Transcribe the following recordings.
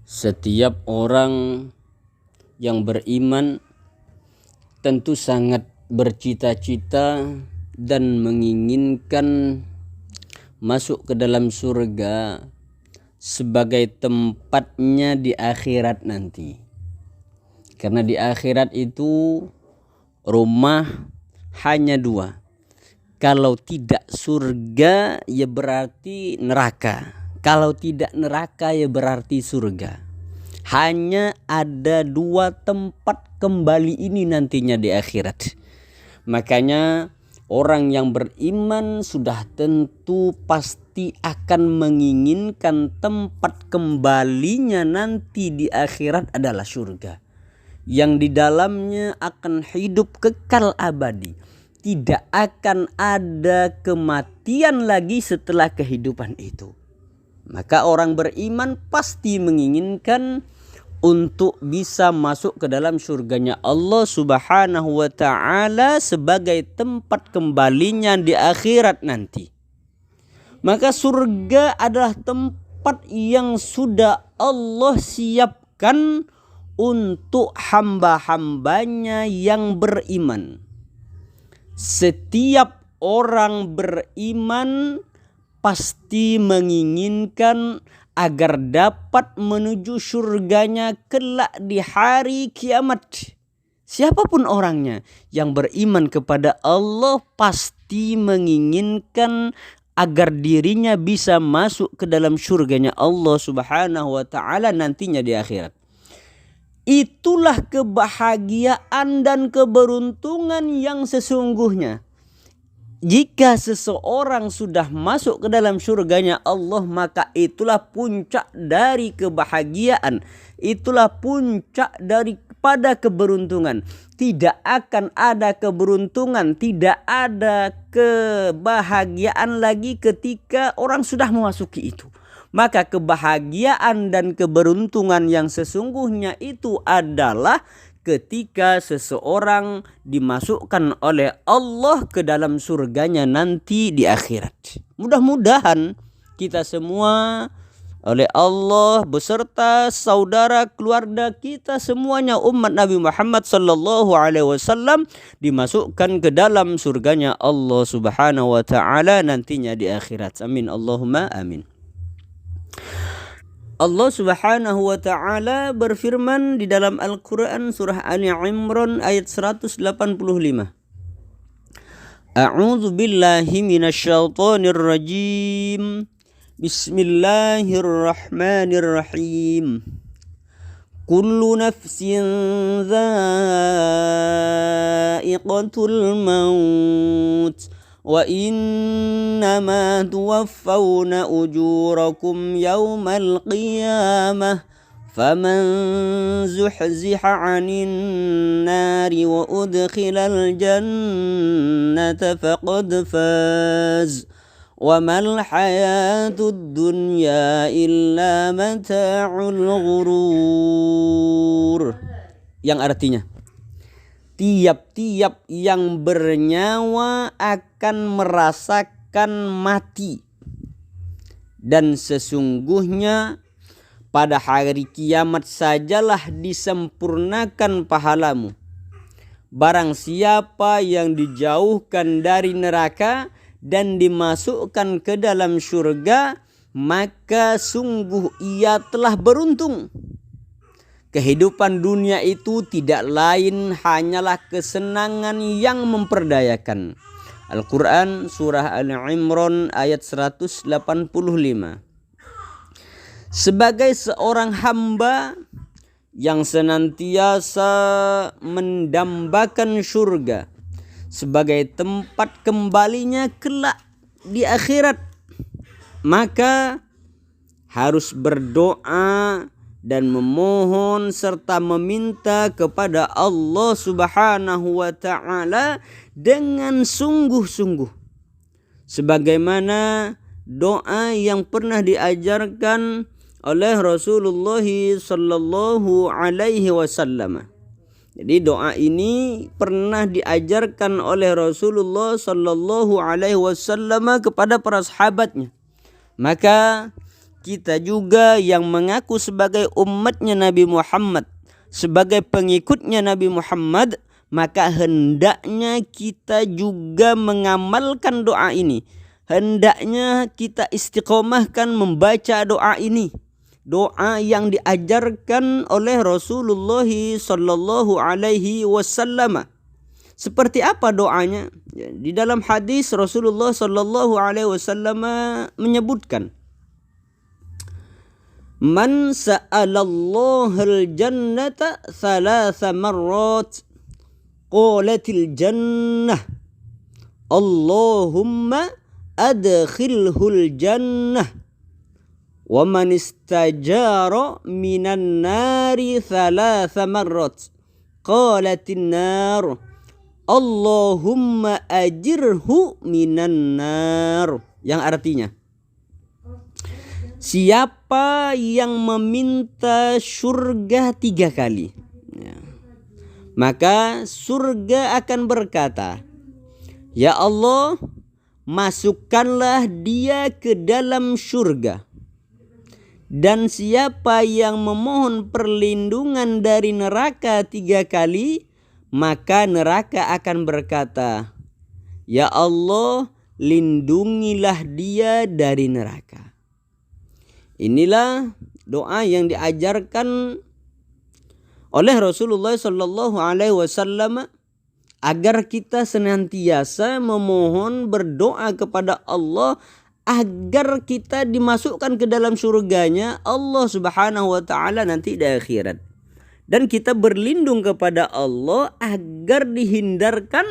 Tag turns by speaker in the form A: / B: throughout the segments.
A: Setiap orang yang beriman tentu sangat bercita-cita dan menginginkan masuk ke dalam surga sebagai tempatnya di akhirat nanti. Karena di akhirat itu rumah hanya dua. Kalau tidak surga ya berarti neraka. Kalau tidak neraka ya berarti surga. Hanya ada dua tempat kembali ini nantinya di akhirat. Makanya orang yang beriman sudah tentu pasti akan menginginkan tempat kembalinya nanti di akhirat adalah surga. Yang di dalamnya akan hidup kekal abadi. Tidak akan ada kematian lagi setelah kehidupan itu. Maka orang beriman pasti menginginkan untuk bisa masuk ke dalam surganya Allah Subhanahu wa ta'ala sebagai tempat kembalinya di akhirat nanti. Maka surga adalah tempat yang sudah Allah siapkan untuk hamba-hambanya yang beriman. Setiap orang beriman pasti menginginkan agar dapat menuju surganya kelak di hari kiamat. Siapapun orangnya yang beriman kepada Allah pasti menginginkan agar dirinya bisa masuk ke dalam surganya Allah Subhanahu wa ta'ala nantinya di akhirat. Itulah kebahagiaan dan keberuntungan yang sesungguhnya. Jika seseorang sudah masuk ke dalam surganya Allah, maka itulah puncak dari kebahagiaan. Itulah puncak daripada keberuntungan. Tidak akan ada keberuntungan, tidak ada kebahagiaan lagi ketika orang sudah memasuki itu. Maka kebahagiaan dan keberuntungan yang sesungguhnya itu adalah ketika seseorang dimasukkan oleh Allah ke dalam surganya nanti di akhirat. Mudah-mudahan kita semua oleh Allah beserta saudara keluarga kita semuanya umat Nabi Muhammad sallallahu alaihi wasallam dimasukkan ke dalam surganya Allah Subhanahu wa ta'ala nantinya di akhirat. Amin Allahumma amin. Allah Subhanahu wa ta'ala berfirman di dalam Al-Quran surah Ali Imran ayat 185. A'udzu billahi minasyaitonir rajim. Bismillahirrahmanirrahim. Kullu nafsin dha'iqatul maut. Wa innama tuwaffawna ujurakum yawmal qiyamah faman zuhziha 'anil nari wa udkhilal jannata faqad faz wa mal hayatud dunya illa mata'ul ghurur. Yang artinya tiap-tiap yang bernyawa akan merasakan mati. Dan sesungguhnya pada hari kiamat sajalah disempurnakan pahalamu. Barang siapa yang dijauhkan dari neraka dan dimasukkan ke dalam surga, maka sungguh ia telah beruntung. Kehidupan dunia itu tidak lain hanyalah kesenangan yang memperdayakan. Al-Quran surah Al-Imran ayat 185. Sebagai seorang hamba yang senantiasa mendambakan surga sebagai tempat kembalinya kelak di akhirat, maka harus berdoa dan memohon serta meminta kepada Allah Subhanahu wa ta'ala dengan sungguh-sungguh. Sebagaimana doa yang pernah diajarkan oleh Rasulullah sallallahu alaihi wasallam. Jadi doa ini pernah diajarkan oleh Rasulullah sallallahu alaihi wasallam kepada para sahabatnya. Maka kita juga yang mengaku sebagai umatnya Nabi Muhammad, sebagai pengikutnya Nabi Muhammad, maka hendaknya kita juga mengamalkan doa ini. Hendaknya kita istiqomahkan membaca doa ini. Doa yang diajarkan oleh Rasulullah sallallahu alaihi wasallam. Seperti apa doanya? Ya, di dalam hadis Rasulullah sallallahu alaihi wasallam menyebutkan, "Man sa'alallahal jannata thalatha marrat, qalatil jannah, Allahumma adkhilhul jannah, wa man istajara minan nari thalatha marrat, qalatin nar, Allahumma ajirhu minan nar." Yang artinya, siapa yang meminta surga 3 kali, ya, maka surga akan berkata, "Ya Allah, masukkanlah dia ke dalam surga." Dan siapa yang memohon perlindungan dari neraka 3 kali, maka neraka akan berkata, "Ya Allah, lindungilah dia dari neraka." Inilah doa yang diajarkan oleh Rasulullah sallallahu alaihi wasallam agar kita senantiasa memohon berdoa kepada Allah agar kita dimasukkan ke dalam surganya Allah Subhanahu wa taala nanti di akhirat. Dan kita berlindung kepada Allah agar dihindarkan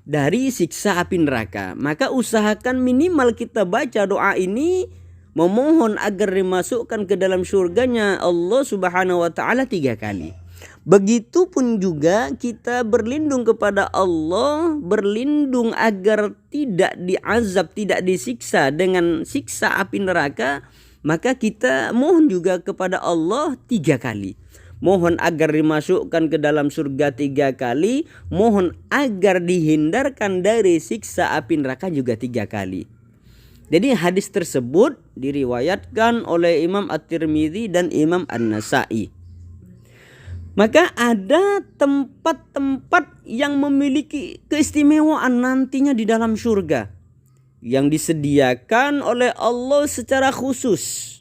A: dari siksa api neraka. Maka usahakan minimal kita baca doa ini, memohon agar dimasukkan ke dalam surganya Allah Subhanahu wa taala 3 kali. Begitupun juga kita berlindung kepada Allah, berlindung agar tidak diazab, tidak disiksa dengan siksa api neraka, maka kita mohon juga kepada Allah 3 kali. Mohon agar dimasukkan ke dalam surga 3 kali, mohon agar dihindarkan dari siksa api neraka juga 3 kali. Jadi hadis tersebut diriwayatkan oleh Imam At-Tirmidzi dan Imam An-Nasa'i. Maka ada tempat-tempat yang memiliki keistimewaan nantinya di dalam surga, yang disediakan oleh Allah secara khusus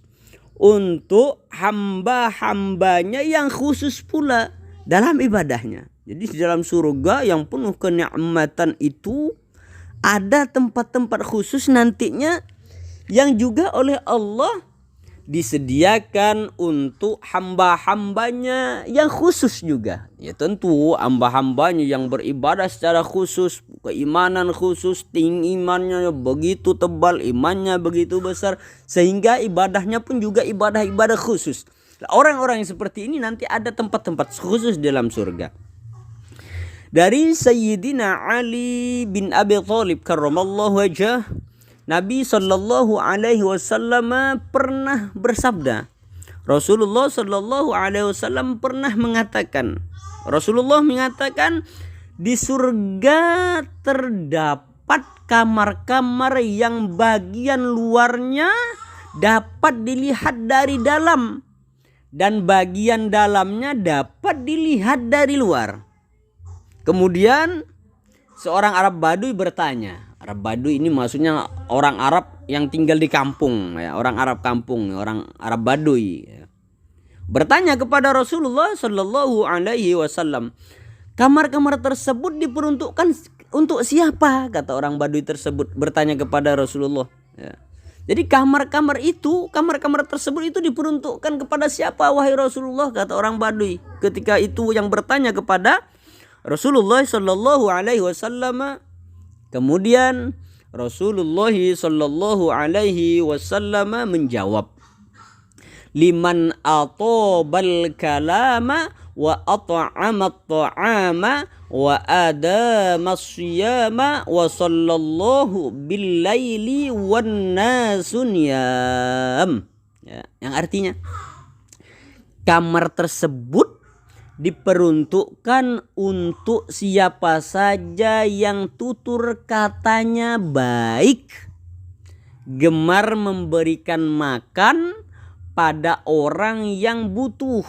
A: untuk hamba-hambanya yang khusus pula dalam ibadahnya. Jadi di dalam surga yang penuh kenikmatan itu ada tempat-tempat khusus nantinya yang juga oleh Allah disediakan untuk hamba-hambanya yang khusus juga. Ya tentu hamba-hambanya yang beribadah secara khusus, keimanan khusus, tinggi imannya begitu tebal, imannya begitu besar, sehingga ibadahnya pun juga ibadah-ibadah khusus. Orang-orang yang seperti ini nanti ada tempat-tempat khusus dalam surga. Dari Sayyidina Ali bin Abi Thalib karramallahu wajhah, Nabi sallallahu alaihi wasallam pernah bersabda. Rasulullah sallallahu alaihi wasallam pernah mengatakan. Rasulullah mengatakan, di surga terdapat kamar-kamar yang bagian luarnya dapat dilihat dari dalam dan bagian dalamnya dapat dilihat dari luar. Kemudian seorang Arab Baduy bertanya. Arab Baduy ini maksudnya orang Arab yang tinggal di kampung, ya, orang Arab kampung, orang Arab Baduy. Ya. Bertanya kepada Rasulullah sallallahu alaihi wasallam, kamar-kamar tersebut diperuntukkan untuk siapa? Kata orang Baduy tersebut bertanya kepada Rasulullah. Ya. Jadi kamar-kamar tersebut itu diperuntukkan kepada siapa wahai Rasulullah? Kata orang Baduy. Ketika itu yang bertanya kepada Rasulullah sallallahu alaihi wasallam. Kemudian Rasulullah sallallahu alaihi wasallam menjawab, liman atobal kalama wa at'ama at-ta'ama wa adama as-siyama wa sallallahu bil laili wan nasun yam. Ya, yang artinya kamar tersebut diperuntukkan untuk siapa saja yang tutur katanya baik, gemar memberikan makan, pada orang yang butuh,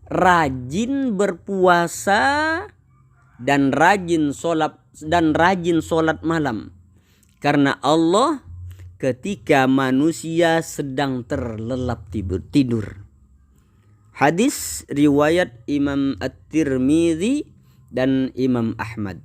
A: rajin berpuasa dan rajin sholat malam. Karena Allah ketika manusia sedang terlelap tidur. Hadis riwayat Imam At-Tirmidzi dan Imam Ahmad.